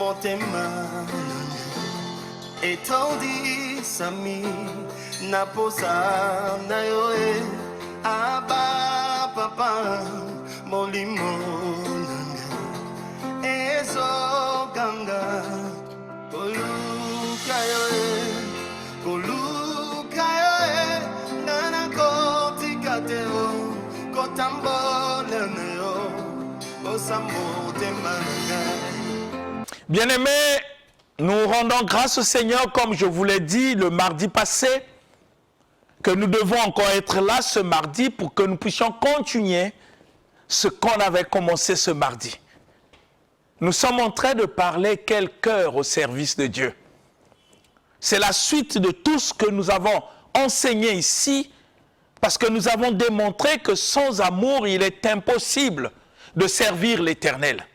motema etondi sami naposa na yo aba papa molimo nanga ezoganga koluka yo nana kotika te o kotambola na yo osamotema nanga. Bien-aimés, nous rendons grâce au Seigneur, comme je vous l'ai dit le mardi passé, que nous devons encore être là ce mardi pour que nous puissions continuer ce qu'on avait commencé ce mardi. Nous sommes en train de parler quel cœur au service de Dieu. C'est la suite de tout ce que nous avons enseigné ici, parce que nous avons démontré que sans amour, il est impossible de servir l'Éternel.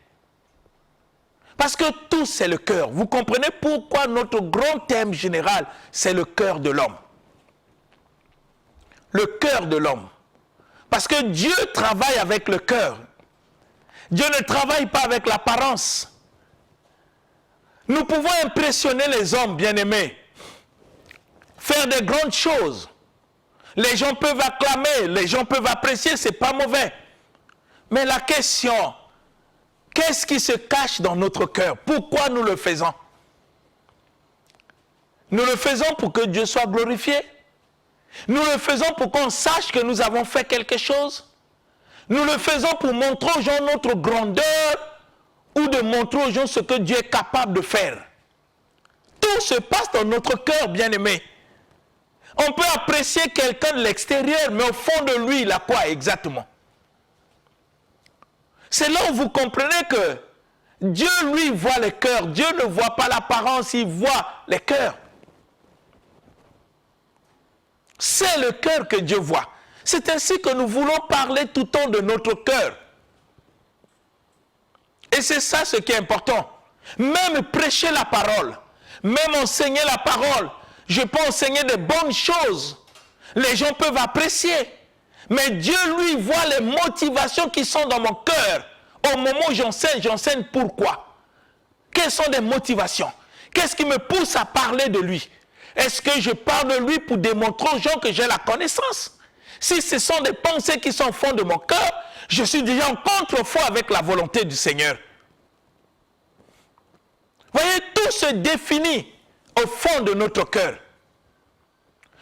Parce que tout, c'est le cœur. Vous comprenez pourquoi notre grand thème général, c'est le cœur de l'homme. Le cœur de l'homme. Parce que Dieu travaille avec le cœur. Dieu ne travaille pas avec l'apparence. Nous pouvons impressionner les hommes, bien-aimés. Faire de grandes choses. Les gens peuvent acclamer, les gens peuvent apprécier, ce n'est pas mauvais. Mais la question, qu'est-ce qui se cache dans notre cœur? Pourquoi nous le faisons? Nous le faisons pour que Dieu soit glorifié. Nous le faisons pour qu'on sache que nous avons fait quelque chose. Nous le faisons pour montrer aux gens notre grandeur ou de montrer aux gens ce que Dieu est capable de faire. Tout se passe dans notre cœur, bien-aimé. On peut apprécier quelqu'un de l'extérieur, mais au fond de lui, il a quoi exactement? C'est là où vous comprenez que Dieu, lui, voit les cœurs. Dieu ne voit pas l'apparence, il voit les cœurs. C'est le cœur que Dieu voit. C'est ainsi que nous voulons parler tout le temps de notre cœur. Et c'est ça ce qui est important. Même prêcher la parole, même enseigner la parole, je peux enseigner de bonnes choses. Les gens peuvent apprécier. Mais Dieu, lui, voit les motivations qui sont dans mon cœur. Au moment où j'enseigne pourquoi. Quelles sont les motivations? Qu'est-ce qui me pousse à parler de lui? Est-ce que je parle de lui pour démontrer aux gens que j'ai la connaissance? Si ce sont des pensées qui sont au fond de mon cœur, je suis déjà en contrefort avec la volonté du Seigneur. Voyez, tout se définit au fond de notre cœur.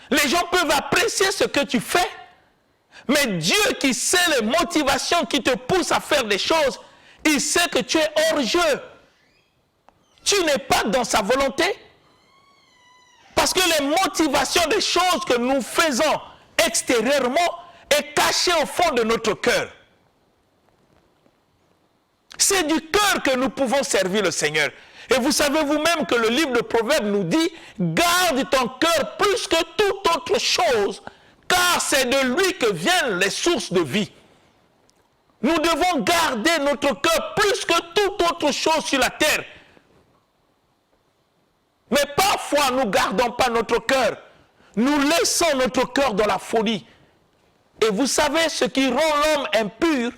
Les gens peuvent apprécier ce que tu fais, mais Dieu qui sait les motivations qui te poussent à faire des choses, il sait que tu es hors jeu. Tu n'es pas dans sa volonté. Parce que les motivations des choses que nous faisons extérieurement est cachée au fond de notre cœur. C'est du cœur que nous pouvons servir le Seigneur. Et vous savez vous-même que le livre de Proverbes nous dit « Garde ton cœur plus que toute autre chose, car c'est de lui que viennent les sources de vie. » Nous devons garder notre cœur plus que toute autre chose sur la terre. Mais parfois, nous ne gardons pas notre cœur. Nous laissons notre cœur dans la folie. Et vous savez, ce qui rend l'homme impur,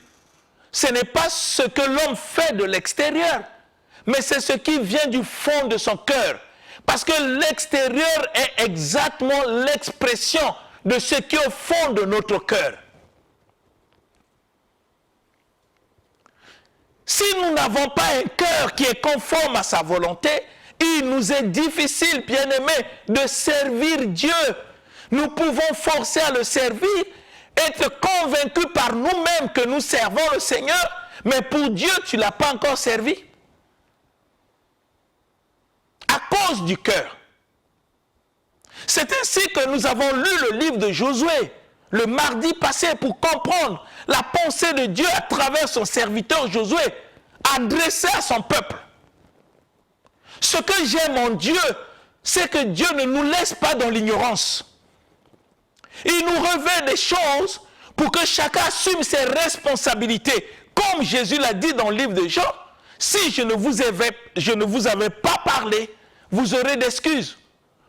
ce n'est pas ce que l'homme fait de l'extérieur, mais c'est ce qui vient du fond de son cœur. Parce que l'extérieur est exactement l'expression de ce qui est au fond de notre cœur. Si nous n'avons pas un cœur qui est conforme à sa volonté, il nous est difficile, bien-aimés, de servir Dieu. Nous pouvons forcer à le servir, être convaincus par nous-mêmes que nous servons le Seigneur, mais pour Dieu, tu ne l'as pas encore servi. À cause du cœur. C'est ainsi que nous avons lu le livre de Josué, le mardi passé, pour comprendre la pensée de Dieu à travers son serviteur Josué, adressé à son peuple. Ce que j'aime en Dieu, c'est que Dieu ne nous laisse pas dans l'ignorance. Il nous révèle des choses pour que chacun assume ses responsabilités. Comme Jésus l'a dit dans le livre de Jean, si je ne vous avais pas parlé, vous aurez d'excuses.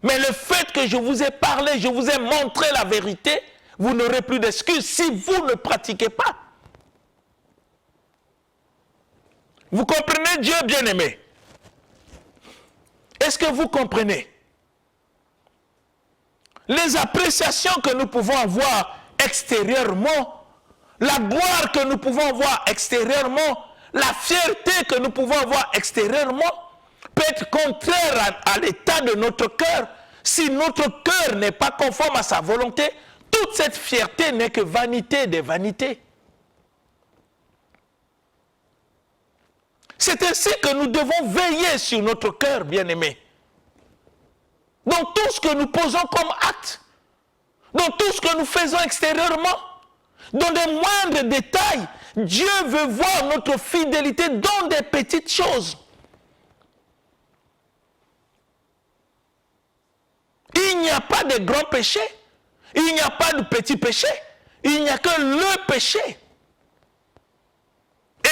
Mais le fait que je vous ai parlé, je vous ai montré la vérité, vous n'aurez plus d'excuses si vous ne pratiquez pas. Vous comprenez Dieu bien-aimé? Est-ce que vous comprenez? Les appréciations que nous pouvons avoir extérieurement, la gloire que nous pouvons avoir extérieurement, la fierté que nous pouvons avoir extérieurement, peut être contraire à l'état de notre cœur. Si notre cœur n'est pas conforme à sa volonté, toute cette fierté n'est que vanité des vanités. C'est ainsi que nous devons veiller sur notre cœur, bien-aimés. Dans tout ce que nous posons comme acte, dans tout ce que nous faisons extérieurement, dans les moindres détails, Dieu veut voir notre fidélité dans des petites choses. Il n'y a pas de grands péchés, il n'y a pas de petits péchés, il n'y a que le péché.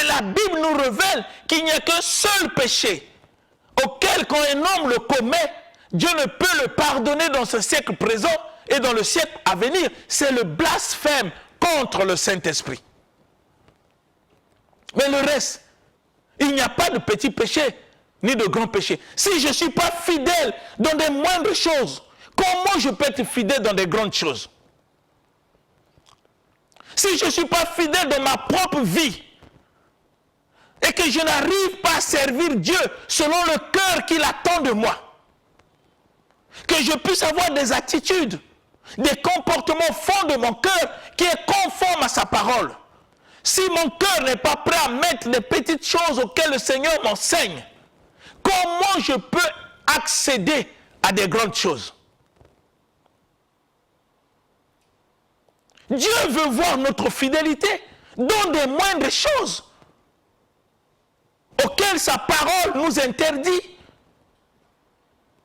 Et la Bible nous révèle qu'il n'y a qu'un seul péché auquel quand un homme le commet, Dieu ne peut le pardonner dans ce siècle présent et dans le siècle à venir. C'est le blasphème contre le Saint-Esprit. Mais le reste, il n'y a pas de petits péchés ni de grands péchés. Si je ne suis pas fidèle dans des moindres choses, comment je peux être fidèle dans des grandes choses? Si je ne suis pas fidèle dans ma propre vie, et que je n'arrive pas à servir Dieu selon le cœur qu'il attend de moi, que je puisse avoir des attitudes, des comportements fonds de mon cœur qui est conforme à sa parole. Si mon cœur n'est pas prêt à mettre les petites choses auxquelles le Seigneur m'enseigne, comment je peux accéder à des grandes choses? Dieu veut voir notre fidélité dans des moindres choses auxquelles sa parole nous interdit.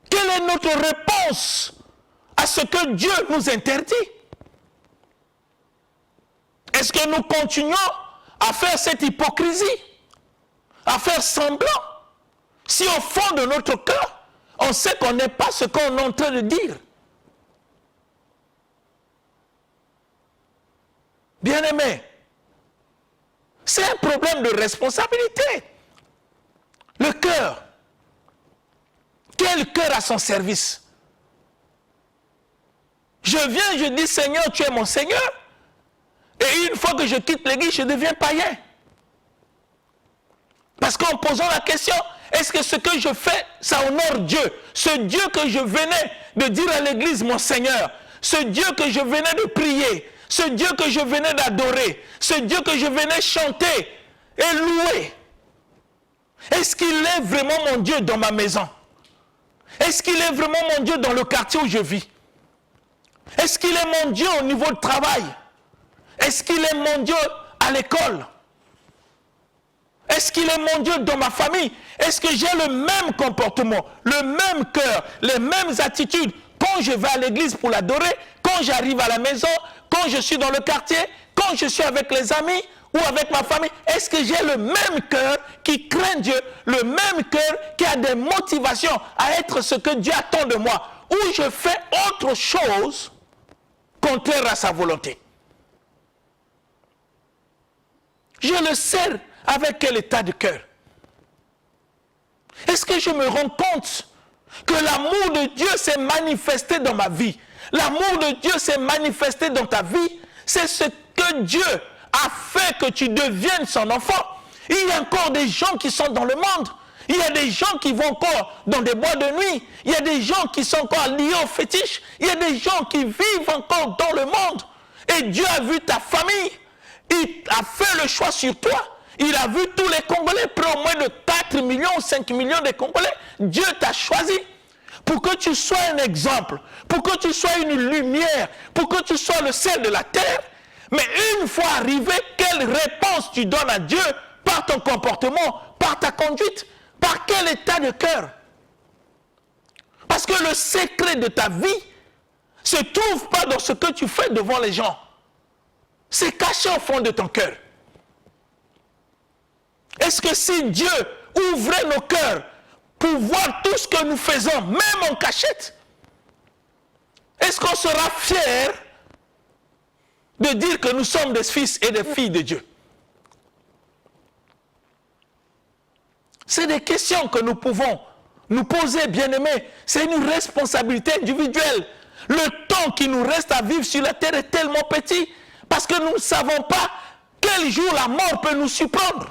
Quelle est notre réponse à ce que Dieu nous interdit? Est-ce que nous continuons à faire cette hypocrisie, à faire semblant, si au fond de notre cœur, on sait qu'on n'est pas ce qu'on est en train de dire? Bien-aimés, c'est un problème de responsabilité. Le cœur. Quel cœur à son service? Je viens, je dis Seigneur, tu es mon Seigneur. Et une fois que je quitte l'église, je deviens païen. Parce qu'en posant la question, est-ce que ce que je fais, ça honore Dieu? Ce Dieu que je venais de dire à l'église, mon Seigneur. Ce Dieu que je venais de prier. Ce Dieu que je venais d'adorer. Ce Dieu que je venais chanter et louer. Est-ce qu'il est vraiment mon Dieu dans ma maison? Est-ce qu'il est vraiment mon Dieu dans le quartier où je vis? Est-ce qu'il est mon Dieu au niveau de travail? Est-ce qu'il est mon Dieu à l'école? Est-ce qu'il est mon Dieu dans ma famille? Est-ce que j'ai le même comportement, le même cœur, les mêmes attitudes quand je vais à l'église pour l'adorer, quand j'arrive à la maison, quand je suis dans le quartier, quand je suis avec les amis ou avec ma famille? Est-ce que j'ai le même cœur qui craint Dieu, le même cœur qui a des motivations à être ce que Dieu attend de moi, ou je fais autre chose contraire à sa volonté? Je le sais avec quel état de cœur. Est-ce que je me rends compte que l'amour de Dieu s'est manifesté dans ma vie? L'amour de Dieu s'est manifesté dans ta vie. C'est ce que Dieu a fait que tu deviennes son enfant. Il y a encore des gens qui sont dans le monde. Il y a des gens qui vont encore dans des bois de nuit. Il y a des gens qui sont encore liés aux fétiches. Il y a des gens qui vivent encore dans le monde. Et Dieu a vu ta famille. Il a fait le choix sur toi. Il a vu tous les Congolais, près au moins de 4 millions ou 5 millions de Congolais. Dieu t'a choisi pour que tu sois un exemple, pour que tu sois une lumière, pour que tu sois le sel de la terre. Mais une fois arrivé, quelle réponse tu donnes à Dieu par ton comportement, par ta conduite, par quel état de cœur? Parce que le secret de ta vie ne se trouve pas dans ce que tu fais devant les gens. C'est caché au fond de ton cœur. Est-ce que si Dieu ouvrait nos cœurs pour voir tout ce que nous faisons, même en cachette, est-ce qu'on sera fier de dire que nous sommes des fils et des filles de Dieu? C'est des questions que nous pouvons nous poser, bien-aimés. C'est une responsabilité individuelle. Le temps qui nous reste à vivre sur la terre est tellement petit parce que nous ne savons pas quel jour la mort peut nous surprendre.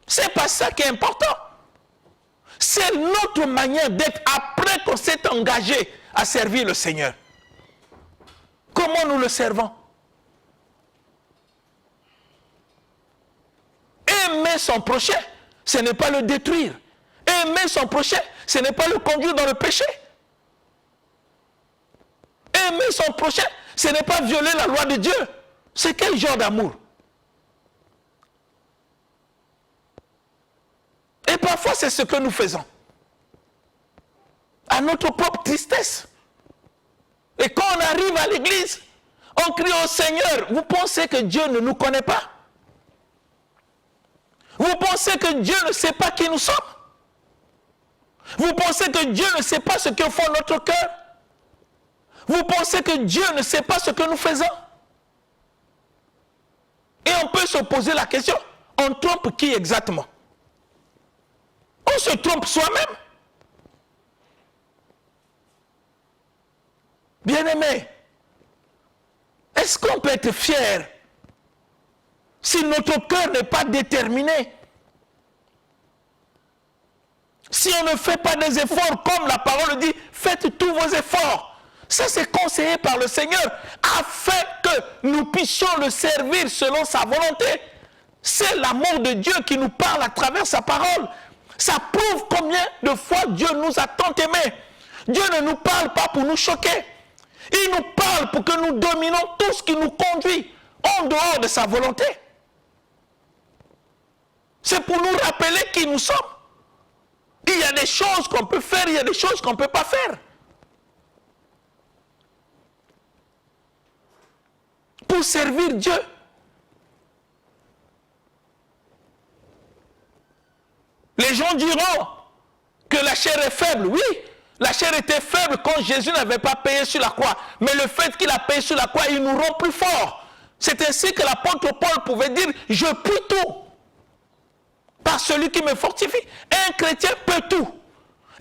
C'est pas ça qui est important. C'est notre manière d'être après qu'on s'est engagé à servir le Seigneur. Comment nous le servons? Aimer son prochain, ce n'est pas le détruire. Aimer son prochain, ce n'est pas le conduire dans le péché. Aimer son prochain, ce n'est pas violer la loi de Dieu. C'est quel genre d'amour? Et parfois, c'est ce que nous faisons. À notre propre tristesse. Et quand on arrive à l'église, on crie au Seigneur. Vous pensez que Dieu ne nous connaît pas? Vous pensez que Dieu ne sait pas qui nous sommes? Vous pensez que Dieu ne sait pas ce que font notre cœur? Vous pensez que Dieu ne sait pas ce que nous faisons? Et on peut se poser la question, on trompe qui exactement? On se trompe soi-même. Bien-aimés, est-ce qu'on peut être fier si notre cœur n'est pas déterminé? Si on ne fait pas des efforts, comme la parole dit, faites tous vos efforts. Ça, c'est conseillé par le Seigneur, afin que nous puissions le servir selon sa volonté. C'est l'amour de Dieu qui nous parle à travers sa parole. Ça prouve combien de fois Dieu nous a tant aimés. Dieu ne nous parle pas pour nous choquer. Il nous parle pour que nous dominons tout ce qui nous conduit en dehors de sa volonté. C'est pour nous rappeler qui nous sommes. Il y a des choses qu'on peut faire, il y a des choses qu'on ne peut pas faire. Pour servir Dieu. Les gens diront que la chair est faible. Oui, la chair était faible quand Jésus n'avait pas payé sur la croix. Mais le fait qu'il a payé sur la croix, il nous rend plus forts. C'est ainsi que l'apôtre Paul pouvait dire, je puis tout par celui qui me fortifie. Un chrétien peut tout.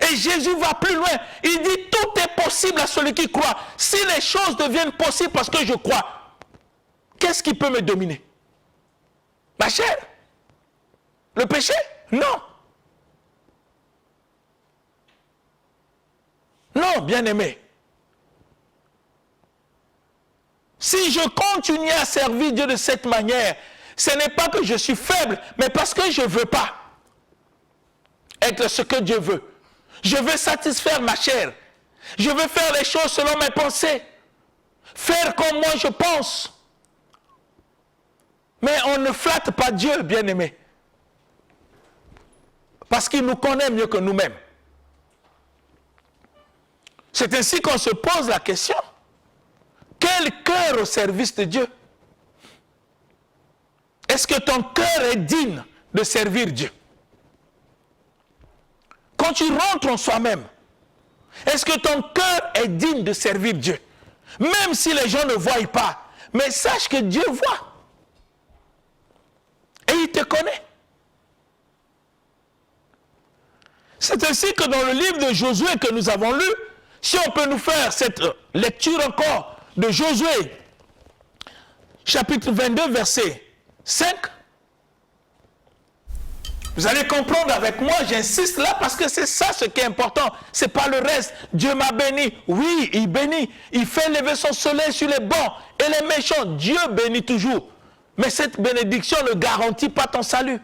Et Jésus va plus loin. Il dit, tout est possible à celui qui croit. Si les choses deviennent possibles parce que je crois, qu'est-ce qui peut me dominer? Ma chair? Le péché? Non. Non, bien-aimé. Si je continue à servir Dieu de cette manière, ce n'est pas que je suis faible, mais parce que je ne veux pas être ce que Dieu veut. Je veux satisfaire ma chair. Je veux faire les choses selon mes pensées. Faire comme moi je pense. Mais on ne flatte pas Dieu, bien-aimé. Parce qu'il nous connaît mieux que nous-mêmes. C'est ainsi qu'on se pose la question. Quel cœur au service de Dieu? Est-ce que ton cœur est digne de servir Dieu? Quand tu rentres en soi-même, est-ce que ton cœur est digne de servir Dieu? Même si les gens ne voient pas, mais sache que Dieu voit. Et il te connaît. C'est ainsi que dans le livre de Josué que nous avons lu, si on peut nous faire cette lecture encore de Josué, chapitre 22, verset 5, vous allez comprendre avec moi, j'insiste là parce que c'est ça ce qui est important, c'est pas le reste. Dieu m'a béni, oui, il bénit, il fait lever son soleil sur les bons et les méchants, Dieu bénit toujours. Mais cette bénédiction ne garantit pas ton salut.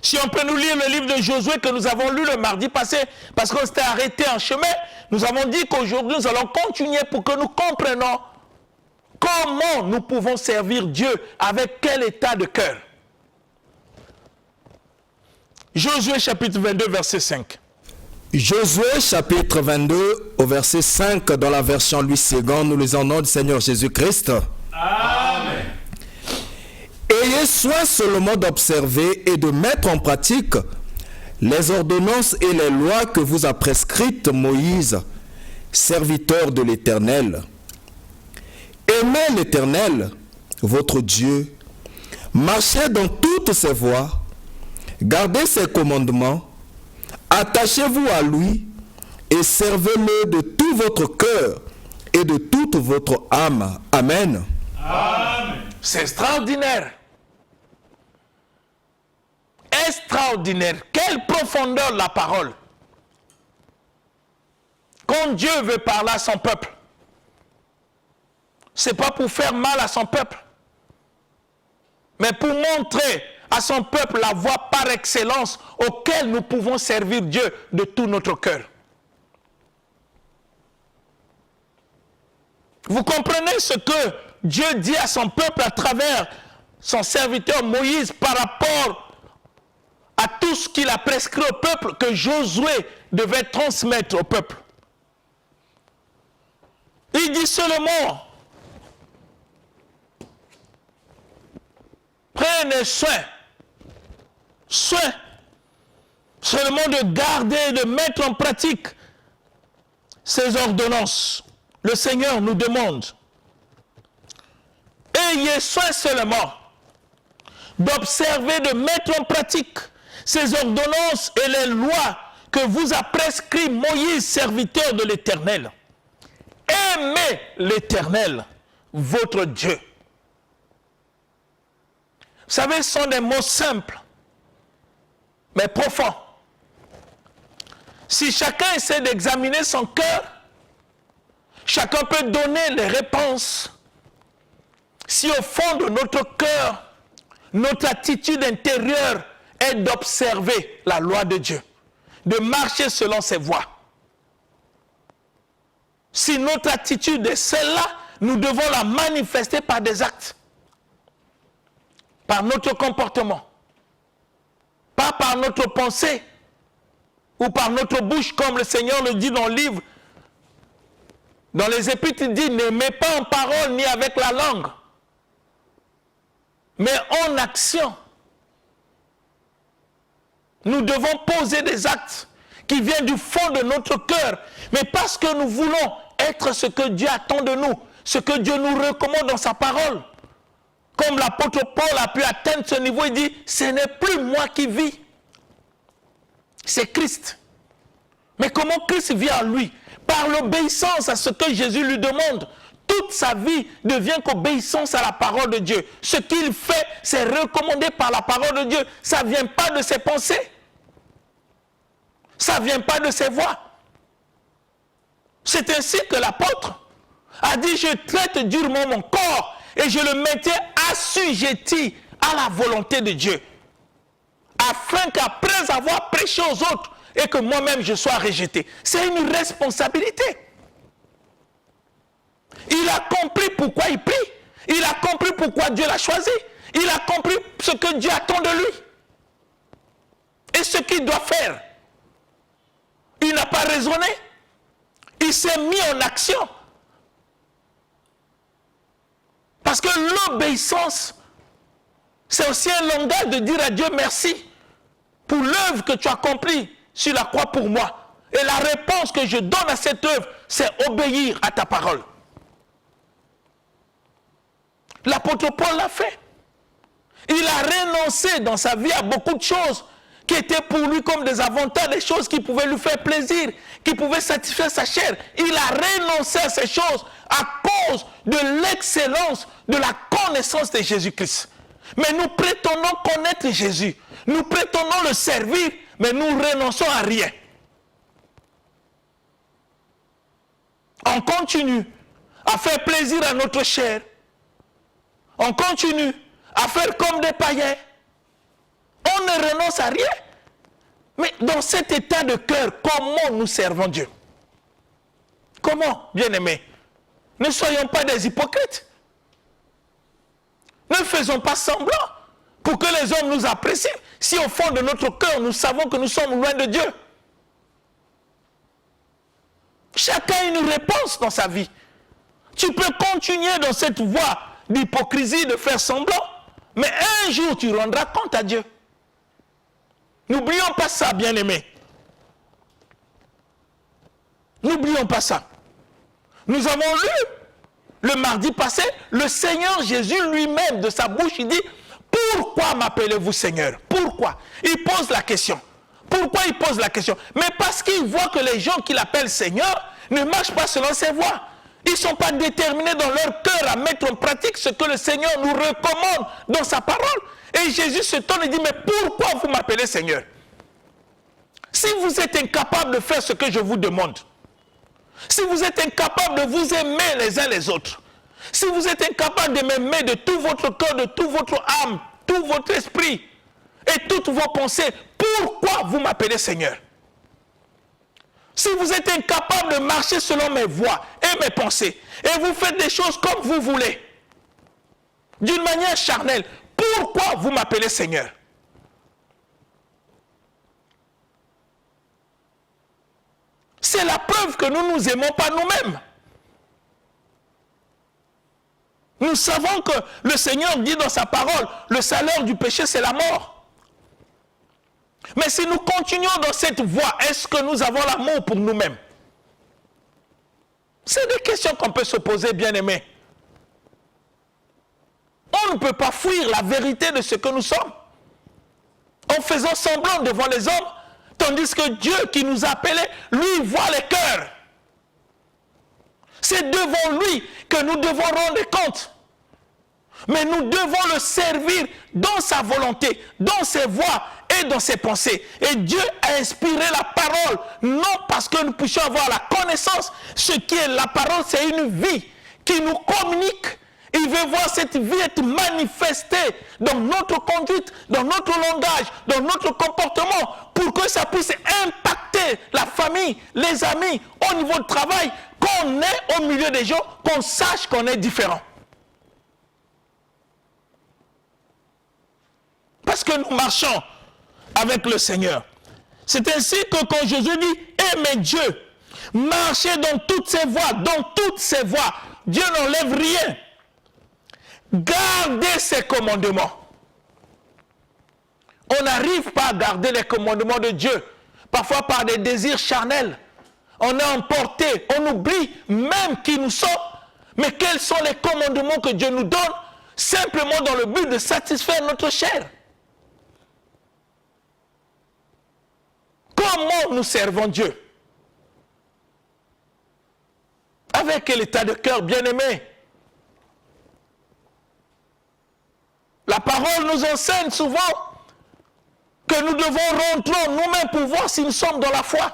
Si on peut nous lire le livre de Josué que nous avons lu le mardi passé, parce qu'on s'était arrêté en chemin, nous avons dit qu'aujourd'hui nous allons continuer pour que nous comprenions comment nous pouvons servir Dieu, avec quel état de cœur. Josué chapitre 22, verset 5. Josué chapitre 22 au verset 5 dans la version Louis II, nous lisons au nom du Seigneur Jésus-Christ. Amen. Ayez soin seulement d'observer et de mettre en pratique les ordonnances et les lois que vous a prescrites Moïse, serviteur de l'Éternel. Aimez l'Éternel, votre Dieu, Marchez dans toutes ses voies, gardez ses commandements, attachez-vous à lui et servez-le de tout votre cœur et de toute votre âme. Amen. Amen. C'est extraordinaire. Extraordinaire. Quelle profondeur la parole. Quand Dieu veut parler à son peuple, ce n'est pas pour faire mal à son peuple, mais pour montrer à son peuple la voie par excellence auquel nous pouvons servir Dieu de tout notre cœur. Vous comprenez ce que Dieu dit à son peuple à travers son serviteur Moïse par rapport à tout ce qu'il a prescrit au peuple que Josué devait transmettre au peuple. Il dit seulement, prenez soin seulement de garder, de mettre en pratique ces ordonnances. Le Seigneur nous demande, ayez soin seulement d'observer, de mettre en pratique ces ordonnances et les lois que vous a prescrit Moïse, serviteur de l'Éternel. Aimez l'Éternel, votre Dieu. Vous savez, ce sont des mots simples, mais profonds. Si chacun essaie d'examiner son cœur, chacun peut donner les réponses. Si au fond de notre cœur, notre attitude intérieure est d'observer la loi de Dieu, de marcher selon ses voies. Si notre attitude est celle-là, nous devons la manifester par des actes, par notre comportement, pas par notre pensée ou par notre bouche, comme le Seigneur le dit dans le livre. Dans les Épîtres, il dit, n'aimez pas en parole ni avec la langue, mais en action. Nous devons poser des actes qui viennent du fond de notre cœur, mais parce que nous voulons être ce que Dieu attend de nous, ce que Dieu nous recommande dans sa parole. Comme l'apôtre Paul a pu atteindre ce niveau, il dit, ce n'est plus moi qui vis, c'est Christ. Mais comment Christ vit en lui? Par l'obéissance à ce que Jésus lui demande. Toute sa vie devient qu'obéissance à la parole de Dieu. Ce qu'il fait, c'est recommandé par la parole de Dieu. Ça ne vient pas de ses pensées. Ça ne vient pas de ses voix. C'est ainsi que l'apôtre a dit, je traite durement mon corps et je le mettais assujetti à la volonté de Dieu, afin qu'après avoir prêché aux autres et que moi-même je sois rejeté. C'est une responsabilité. Il a compris pourquoi il prie. Il a compris pourquoi Dieu l'a choisi. Il a compris ce que Dieu attend de lui. Et ce qu'il doit faire. Il n'a pas raisonné. Il s'est mis en action. Parce que l'obéissance, c'est aussi un langage de dire à Dieu merci pour l'œuvre que tu as accomplie sur la croix pour moi. Et la réponse que je donne à cette œuvre, c'est obéir à ta parole. L'apôtre Paul l'a fait. Il a renoncé dans sa vie à beaucoup de choses qui étaient pour lui comme des avantages, des choses qui pouvaient lui faire plaisir, qui pouvaient satisfaire sa chair. Il a renoncé à ces choses à cause de l'excellence de la connaissance de Jésus-Christ. Mais nous prétendons connaître Jésus. Nous prétendons le servir, mais nous renonçons à rien. On continue à faire plaisir à notre chair. On continue à faire comme des païens. On ne renonce à rien. Mais dans cet état de cœur, comment nous servons Dieu? Comment, bien-aimés? Ne soyons pas des hypocrites. Ne faisons pas semblant pour que les hommes nous apprécient, si au fond de notre cœur, nous savons que nous sommes loin de Dieu. Chacun a une réponse dans sa vie. Tu peux continuer dans cette voie d'hypocrisie, de faire semblant, mais un jour tu rendras compte à Dieu. N'oublions pas ça, bien-aimés. N'oublions pas ça. Nous avons lu le mardi passé, le Seigneur Jésus lui-même, de sa bouche, il dit, pour pourquoi m'appelez-vous Seigneur? Pourquoi? Il pose la question. Pourquoi il pose la question? Mais parce qu'il voit que les gens qui l'appellent Seigneur ne marchent pas selon ses voies. Ils ne sont pas déterminés dans leur cœur à mettre en pratique ce que le Seigneur nous recommande dans sa parole. Et Jésus se tourne et dit, mais pourquoi vous m'appelez Seigneur? Si vous êtes incapable de faire ce que je vous demande, si vous êtes incapable de vous aimer les uns les autres, si vous êtes incapable de m'aimer de tout votre cœur, de toute votre âme, tout votre esprit et toutes vos pensées, pourquoi vous m'appelez Seigneur? Si vous êtes incapable de marcher selon mes voies et mes pensées, et vous faites des choses comme vous voulez, d'une manière charnelle, pourquoi vous m'appelez Seigneur? C'est la preuve que nous ne nous aimons pas nous-mêmes. Nous savons que le Seigneur dit dans sa parole, le salaire du péché, c'est la mort. Mais si nous continuons dans cette voie, est-ce que nous avons l'amour pour nous-mêmes? C'est des questions qu'on peut se poser, bien-aimés. On ne peut pas fuir la vérité de ce que nous sommes en faisant semblant devant les hommes, tandis que Dieu qui nous a appelés, lui, voit les cœurs. C'est devant lui que nous devons rendre compte. Mais nous devons le servir dans sa volonté, dans ses voies et dans ses pensées. Et Dieu a inspiré la parole, non parce que nous puissions avoir la connaissance. Ce qui est la parole, c'est une vie qui nous communique. Il veut voir cette vie être manifestée dans notre conduite, dans notre langage, dans notre comportement, pour que ça puisse impacter la famille, les amis, au niveau de travail, qu'on est au milieu des gens, qu'on sache qu'on est différent. Parce que nous marchons avec le Seigneur. C'est ainsi que quand Jésus dit « Aimez Dieu, marchez dans toutes ses voies, Dieu n'enlève rien. Gardez ses commandements. » On n'arrive pas à garder les commandements de Dieu, parfois par des désirs charnels. On est emporté, on oublie même qui nous sommes. Mais quels sont les commandements que Dieu nous donne, simplement dans le but de satisfaire notre chair? Comment nous servons Dieu? Avec quel état de cœur, bien-aimé? La parole nous enseigne souvent que nous devons rentrer nous-mêmes pour voir si nous sommes dans la foi.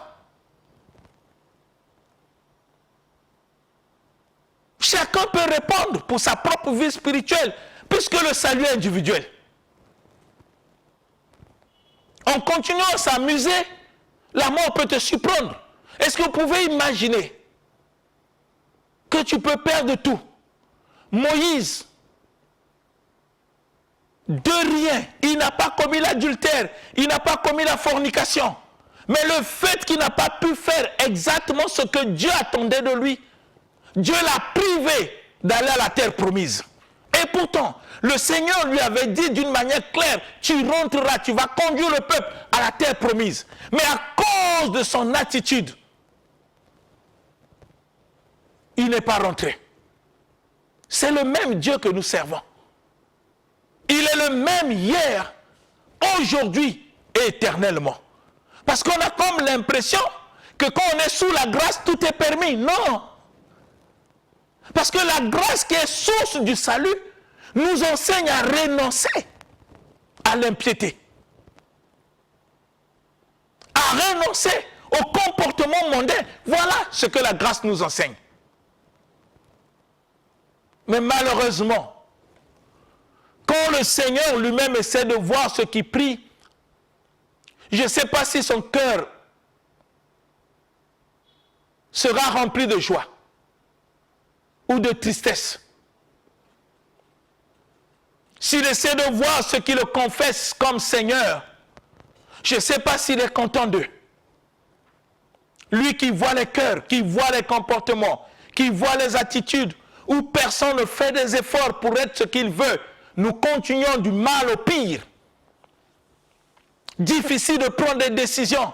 Chacun peut répondre pour sa propre vie spirituelle, puisque le salut est individuel. En continuant à s'amuser, la mort peut te surprendre. Est-ce que vous pouvez imaginer que tu peux perdre tout? Moïse, de rien, il n'a pas commis l'adultère, il n'a pas commis la fornication. Mais le fait qu'il n'a pas pu faire exactement ce que Dieu attendait de lui, Dieu l'a privé d'aller à la terre promise. Et pourtant, le Seigneur lui avait dit d'une manière claire, tu rentreras, tu vas conduire le peuple à la terre promise. Mais à cause de son attitude, il n'est pas rentré. C'est le même Dieu que nous servons. Il est le même hier, aujourd'hui et éternellement. Parce qu'on a comme l'impression que quand on est sous la grâce, tout est permis. Non. Parce que la grâce qui est source du salut nous enseigne à renoncer à l'impiété. À renoncer au comportement mondain. Voilà ce que la grâce nous enseigne. Mais malheureusement, quand le Seigneur lui-même essaie de voir ceux qui prient, je ne sais pas si son cœur sera rempli de joie ou de tristesse. S'il essaie de voir ceux qui le confessent comme Seigneur, je ne sais pas s'il est content d'eux. Lui qui voit les cœurs, qui voit les comportements, qui voit les attitudes, où personne ne fait des efforts pour être ce qu'il veut, nous continuons du mal au pire. Difficile de prendre des décisions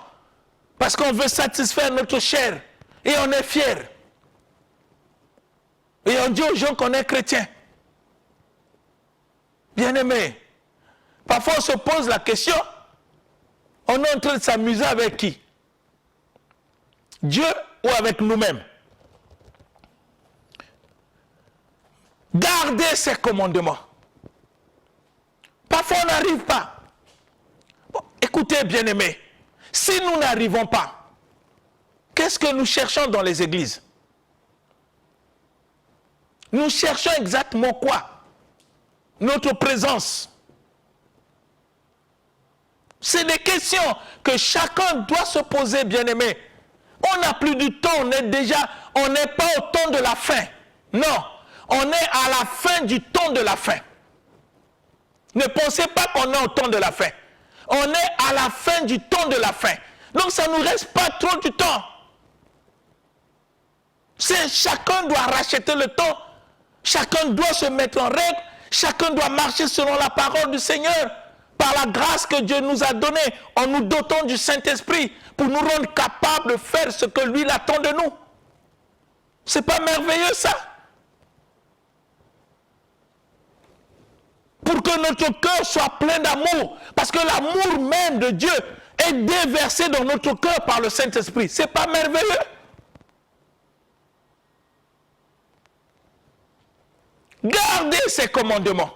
parce qu'on veut satisfaire notre chair et on est fier. Et on dit aux gens qu'on est chrétien. Bien-aimés, Parfois, on se pose la question, on est en train de s'amuser avec qui? Dieu ou avec nous-mêmes? Gardez ses commandements. Parfois, on n'arrive pas. Bon, écoutez, bien-aimés, si nous n'arrivons pas, qu'est-ce que nous cherchons dans les églises? Nous cherchons exactement quoi? Notre présence. C'est des questions que chacun doit se poser, bien-aimé. On n'a plus du temps, on n'est pas au temps de la fin. Non, on est à la fin du temps de la fin. Ne pensez pas qu'on est au temps de la fin. On est à la fin du temps de la fin. Donc ça ne nous reste pas trop du temps. Chacun doit racheter le temps. Chacun doit se mettre en règle. Chacun doit marcher selon la parole du Seigneur. Par la grâce que Dieu nous a donnée, en nous dotant du Saint-Esprit, pour nous rendre capables de faire ce que lui il attend de nous. C'est pas merveilleux ça? Pour que notre cœur soit plein d'amour. Parce que l'amour même de Dieu est déversé dans notre cœur par le Saint-Esprit. C'est pas merveilleux? Gardez ses commandements.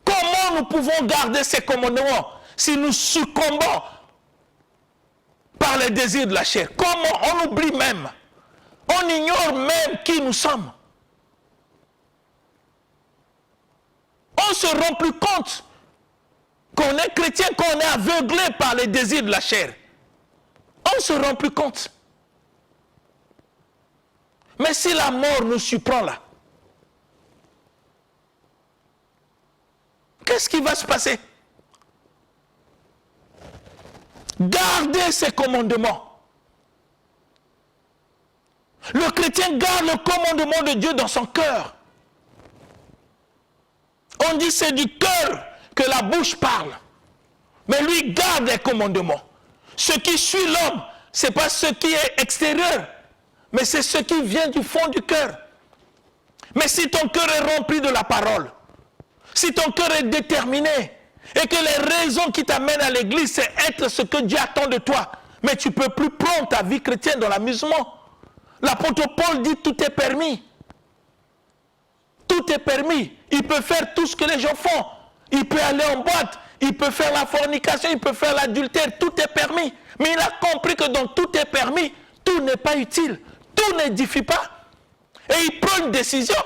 Comment nous pouvons garder ces commandements si nous succombons par les désirs de la chair? Comment? On oublie même. On ignore même qui nous sommes. On ne se rend plus compte qu'on est chrétien, qu'on est aveuglé par les désirs de la chair. On ne se rend plus compte. Mais si la mort nous surprend là, qu'est-ce qui va se passer? Gardez ces commandements. Le chrétien garde le commandement de Dieu dans son cœur. On dit c'est du cœur que la bouche parle. Mais lui garde les commandements. Ce qui suit l'homme, ce n'est pas ce qui est extérieur, mais c'est ce qui vient du fond du cœur. Mais si ton cœur est rempli de la parole, si ton cœur est déterminé, et que les raisons qui t'amènent à l'église, c'est être ce que Dieu attend de toi, mais tu ne peux plus prendre ta vie chrétienne dans l'amusement. L'apôtre Paul dit tout est permis. Tout est permis. Il peut faire tout ce que les gens font. Il peut aller en boîte, il peut faire la fornication, il peut faire l'adultère, tout est permis. Mais il a compris que dans tout est permis, tout n'est pas utile, tout n'édifie pas. Et il prend une décision.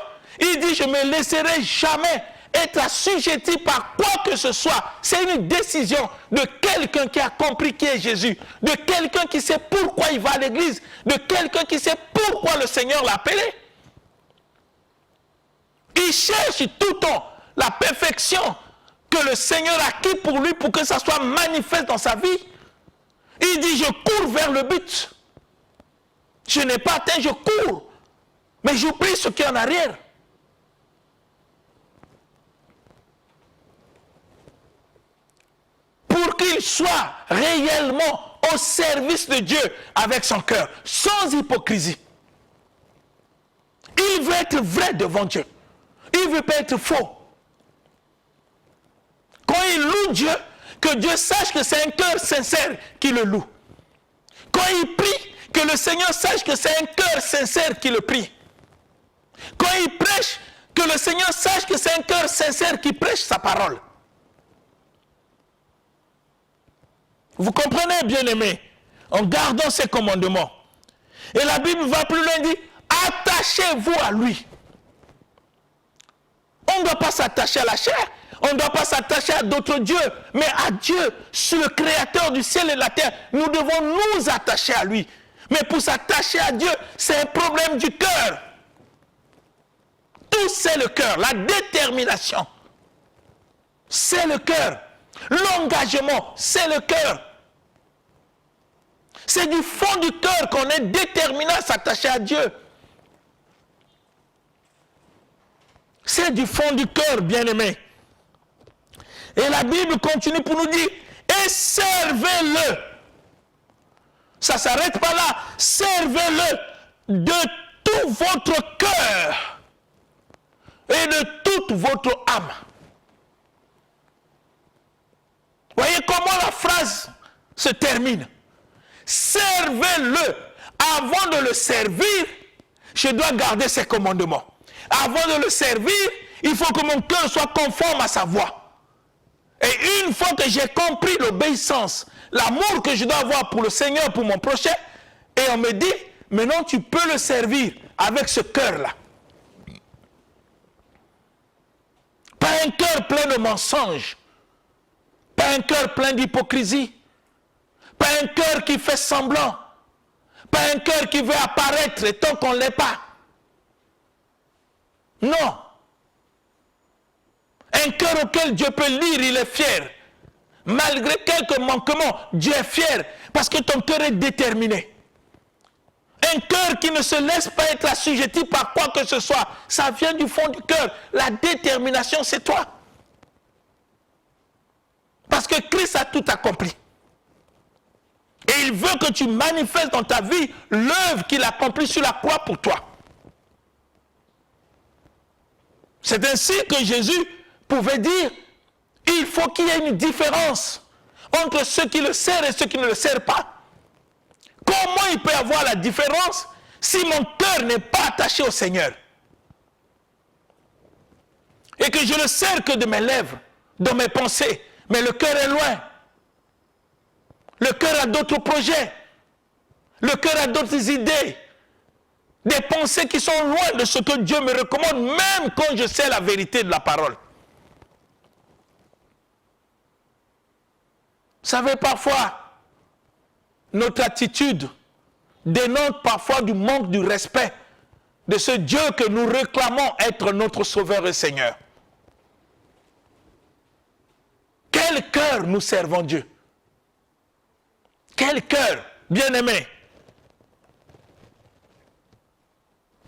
Il dit, je ne me laisserai jamais être assujetti par quoi que ce soit. C'est une décision de quelqu'un qui a compris qui est Jésus, de quelqu'un qui sait pourquoi il va à l'église, de quelqu'un qui sait pourquoi le Seigneur l'a appelé. Il cherche tout le temps la perfection que le Seigneur a acquis pour lui, pour que ça soit manifeste dans sa vie. Il dit, je cours vers le but. Je n'ai pas atteint, je cours. Mais j'oublie ce qui est en arrière. Pour qu'il soit réellement au service de Dieu avec son cœur, sans hypocrisie. Il veut être vrai devant Dieu. Il ne veut pas être faux. Quand il loue Dieu, que Dieu sache que c'est un cœur sincère qui le loue. Quand il prie, que le Seigneur sache que c'est un cœur sincère qui le prie. Quand il prêche, que le Seigneur sache que c'est un cœur sincère qui prêche sa parole. Vous comprenez, bien-aimés, en gardant ses commandements. Et la Bible va plus loin, dit, attachez-vous à lui. On ne doit pas s'attacher à la chair, on ne doit pas s'attacher à d'autres dieux, mais à Dieu, le créateur du ciel et de la terre. Nous devons nous attacher à lui. Mais pour s'attacher à Dieu, c'est un problème du cœur. Tout c'est le cœur, la détermination. C'est le cœur. L'engagement, c'est le cœur. C'est du fond du cœur qu'on est déterminé à s'attacher à Dieu. C'est du fond du cœur, bien-aimé. Et la Bible continue pour nous dire, et servez-le. Ça ne s'arrête pas là. Servez-le de tout votre cœur et de toute votre âme. phrase se termine. Servez-le. Avant de le servir, je dois garder ses commandements. Avant de le servir, il faut que mon cœur soit conforme à sa voix. Et une fois que j'ai compris l'obéissance, l'amour que je dois avoir pour le Seigneur, pour mon prochain, et on me dit, maintenant tu peux le servir avec ce cœur-là. Pas un cœur plein de mensonges, pas un cœur plein d'hypocrisie, pas un cœur qui fait semblant, pas un cœur qui veut apparaître et tant qu'on ne l'est pas. Non. Un cœur auquel Dieu peut lire, il est fier. Malgré quelques manquements, Dieu est fier parce que ton cœur est déterminé. Un cœur qui ne se laisse pas être assujetti par quoi que ce soit, ça vient du fond du cœur. La détermination, c'est toi. Parce que Christ a tout accompli. Et il veut que tu manifestes dans ta vie l'œuvre qu'il a accomplie sur la croix pour toi. C'est ainsi que Jésus pouvait dire, il faut qu'il y ait une différence entre ceux qui le servent et ceux qui ne le servent pas. Comment il peut y avoir la différence si mon cœur n'est pas attaché au Seigneur? Et que je ne sers que de mes lèvres, de mes pensées, mais le cœur est loin. Le cœur a d'autres projets. Le cœur a d'autres idées. Des pensées qui sont loin de ce que Dieu me recommande, même quand je sais la vérité de la parole. Vous savez, parfois, notre attitude dénote parfois du manque du respect de ce Dieu que nous réclamons être notre Sauveur et Seigneur. Quel cœur nous servons Dieu? Quel cœur, bien-aimé?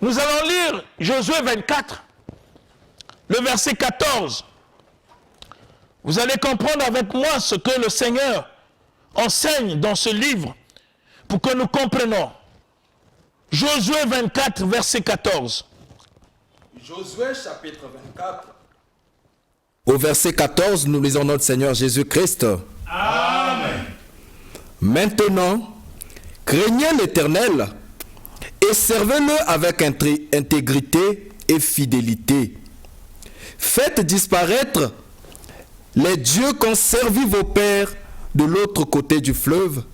Nous allons lire Josué 24, le verset 14. Vous allez comprendre avec moi ce que le Seigneur enseigne dans ce livre pour que nous comprenions. Josué 24, verset 14. Josué chapitre 24. Au verset 14, nous lisons notre Seigneur Jésus-Christ. Amen. Maintenant, craignez l'Éternel et servez-le avec intégrité et fidélité. Faites disparaître les dieux qu'ont servi vos pères de l'autre côté du fleuve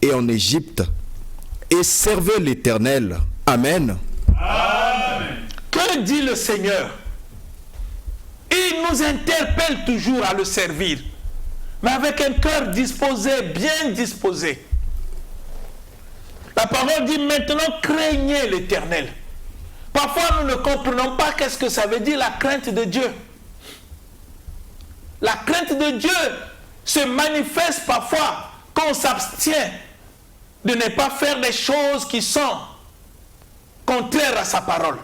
et en Égypte, et servez l'Éternel. Amen. Amen. Que dit le Seigneur? Il nous interpelle toujours à le servir, mais avec un cœur disposé, bien disposé. La parole dit maintenant craignez l'Éternel. Parfois nous ne comprenons pas qu'est-ce que ça veut dire la crainte de Dieu. La crainte de Dieu se manifeste parfois quand on s'abstient de ne pas faire des choses qui sont contraires à sa parole.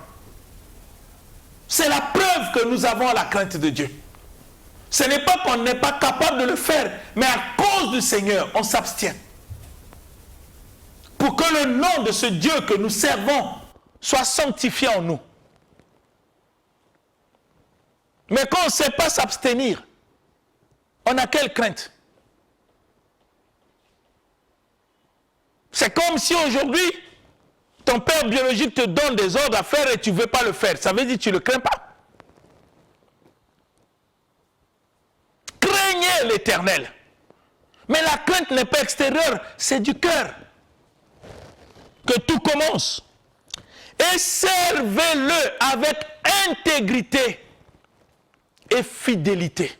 C'est la preuve que nous avons la crainte de Dieu. Ce n'est pas qu'on n'est pas capable de le faire, mais à cause du Seigneur, on s'abstient. Pour que le nom de ce Dieu que nous servons soit sanctifié en nous. Mais quand on ne sait pas s'abstenir, on a quelle crainte? C'est comme si aujourd'hui, ton père biologique te donne des ordres à faire et tu ne veux pas le faire. Ça veut dire que tu ne le crains pas. Craignez l'Éternel. Mais la crainte n'est pas extérieure, c'est du cœur que tout commence. Et servez-le avec intégrité et fidélité.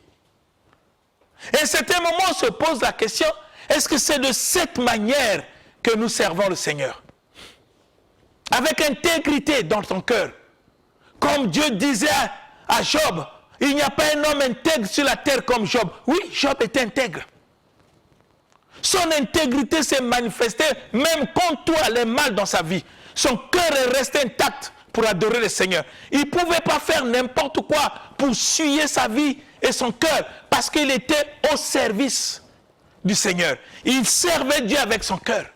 Et à certains moments, on se pose la question, est-ce que c'est de cette manière que nous servons le Seigneur? Avec intégrité dans ton cœur. Comme Dieu disait à Job, il n'y a pas un homme intègre sur la terre comme Job. Oui, Job était intègre. Son intégrité s'est manifestée même quand tout allait mal dans sa vie. Son cœur est resté intact pour adorer le Seigneur. Il ne pouvait pas faire n'importe quoi pour souiller sa vie et son cœur parce qu'il était au service du Seigneur. Il servait Dieu avec son cœur.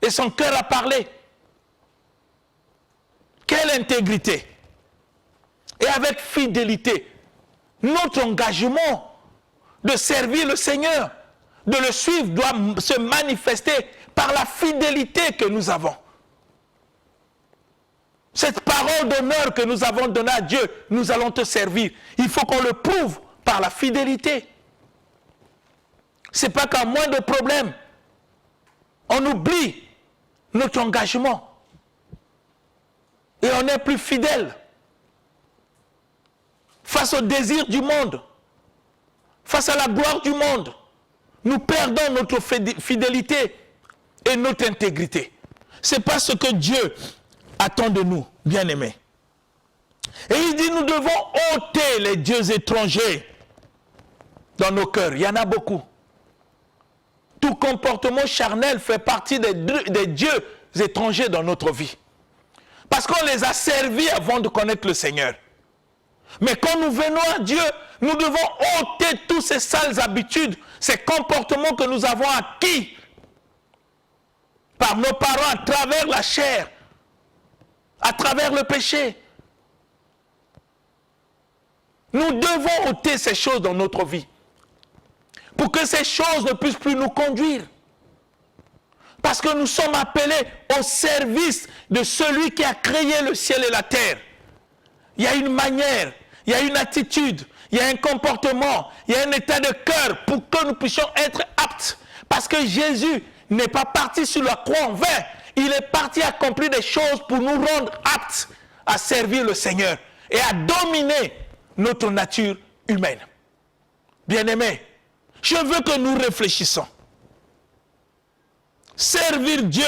Et son cœur a parlé. Quelle intégrité! Et avec fidélité, notre engagement de servir le Seigneur de le suivre doit se manifester par la fidélité que nous avons. Cette parole d'honneur que nous avons donnée à Dieu, nous allons te servir. Il faut qu'on le prouve par la fidélité. Ce n'est pas qu'à moins de problèmes, on oublie notre engagement. Et on est plus fidèle face au désir du monde, face à la gloire du monde. Nous perdons notre fidélité et notre intégrité. Ce n'est pas ce que Dieu attend de nous, bien-aimés. Et il dit, nous devons ôter les dieux étrangers dans nos cœurs. Il y en a beaucoup. Tout comportement charnel fait partie des dieux étrangers dans notre vie. Parce qu'on les a servis avant de connaître le Seigneur. Mais quand nous venons à Dieu, nous devons ôter toutes ces sales habitudes, ces comportements que nous avons acquis par nos parents à travers la chair, à travers le péché. Nous devons ôter ces choses dans notre vie pour que ces choses ne puissent plus nous conduire. Parce que nous sommes appelés au service de celui qui a créé le ciel et la terre. Il y a une manière, il y a une attitude, il y a un comportement, il y a un état de cœur pour que nous puissions être aptes. Parce que Jésus n'est pas parti sur la croix en vain. Il est parti accomplir des choses pour nous rendre aptes à servir le Seigneur et à dominer notre nature humaine. Bien-aimés, je veux que nous réfléchissions. Servir Dieu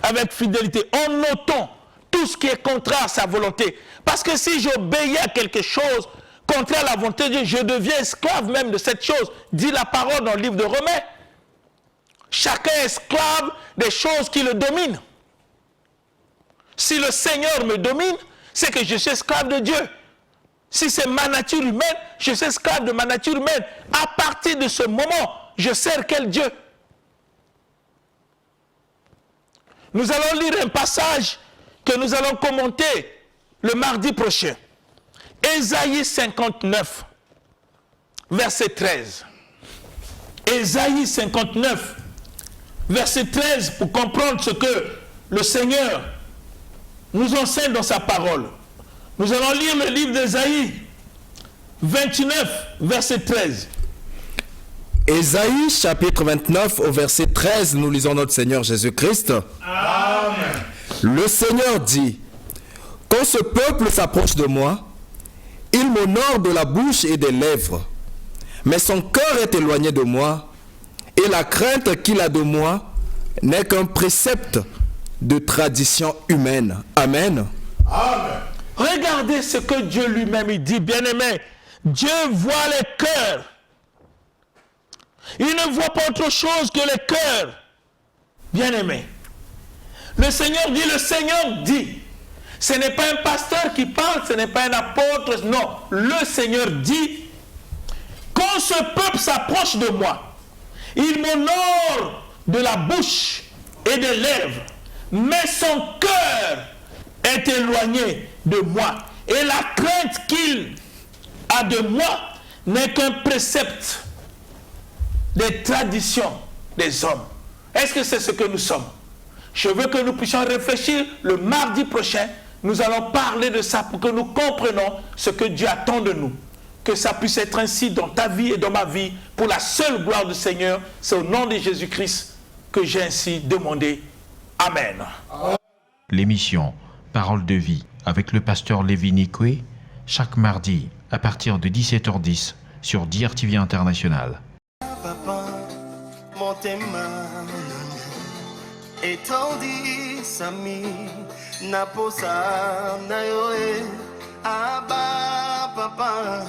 avec fidélité en notant tout ce qui est contraire à sa volonté. Parce que si j'obéis à quelque chose contraire à la volonté de Dieu, je deviens esclave même de cette chose. Dit la parole dans le livre de Romains. Chacun est esclave des choses qui le dominent. Si le Seigneur me domine, c'est que je suis esclave de Dieu. Si c'est ma nature humaine, je suis esclave de ma nature humaine. À partir de ce moment, je sers quel Dieu? Nous allons lire un passage que nous allons commenter le mardi prochain. Ésaïe 59, verset 13. Ésaïe 59, verset 13, pour comprendre ce que le Seigneur nous enseigne dans sa parole. Nous allons lire le livre d'Ésaïe 29, verset 13. Ésaïe chapitre 29 au verset 13, nous lisons notre Seigneur Jésus-Christ. Amen. Le Seigneur dit, « Quand ce peuple s'approche de moi, il m'honore de la bouche et des lèvres, mais son cœur est éloigné de moi, et la crainte qu'il a de moi n'est qu'un précepte de tradition humaine. » Amen. Amen. Regardez ce que Dieu lui-même dit, bien-aimé. Dieu voit les cœurs. Il ne voit pas autre chose que les cœurs. Bien-aimé. Le Seigneur dit. Ce n'est pas un pasteur qui parle, ce n'est pas un apôtre. Non, le Seigneur dit, quand ce peuple s'approche de moi, il m'honore de la bouche et des lèvres, mais son cœur est éloigné de moi. Et la crainte qu'il a de moi n'est qu'un précepte des traditions des hommes. Est-ce que c'est ce que nous sommes? Je veux que nous puissions réfléchir le mardi prochain. Nous allons parler de ça pour que nous comprenions ce que Dieu attend de nous. Que ça puisse être ainsi dans ta vie et dans ma vie pour la seule gloire du Seigneur. C'est au nom de Jésus-Christ que j'ai ainsi demandé. Amen. L'émission Parole de vie avec le pasteur Lévi Nikwe, chaque mardi à partir de 17h10 sur DRTV International. Papa, motema etondi sami naposa na yo aba papa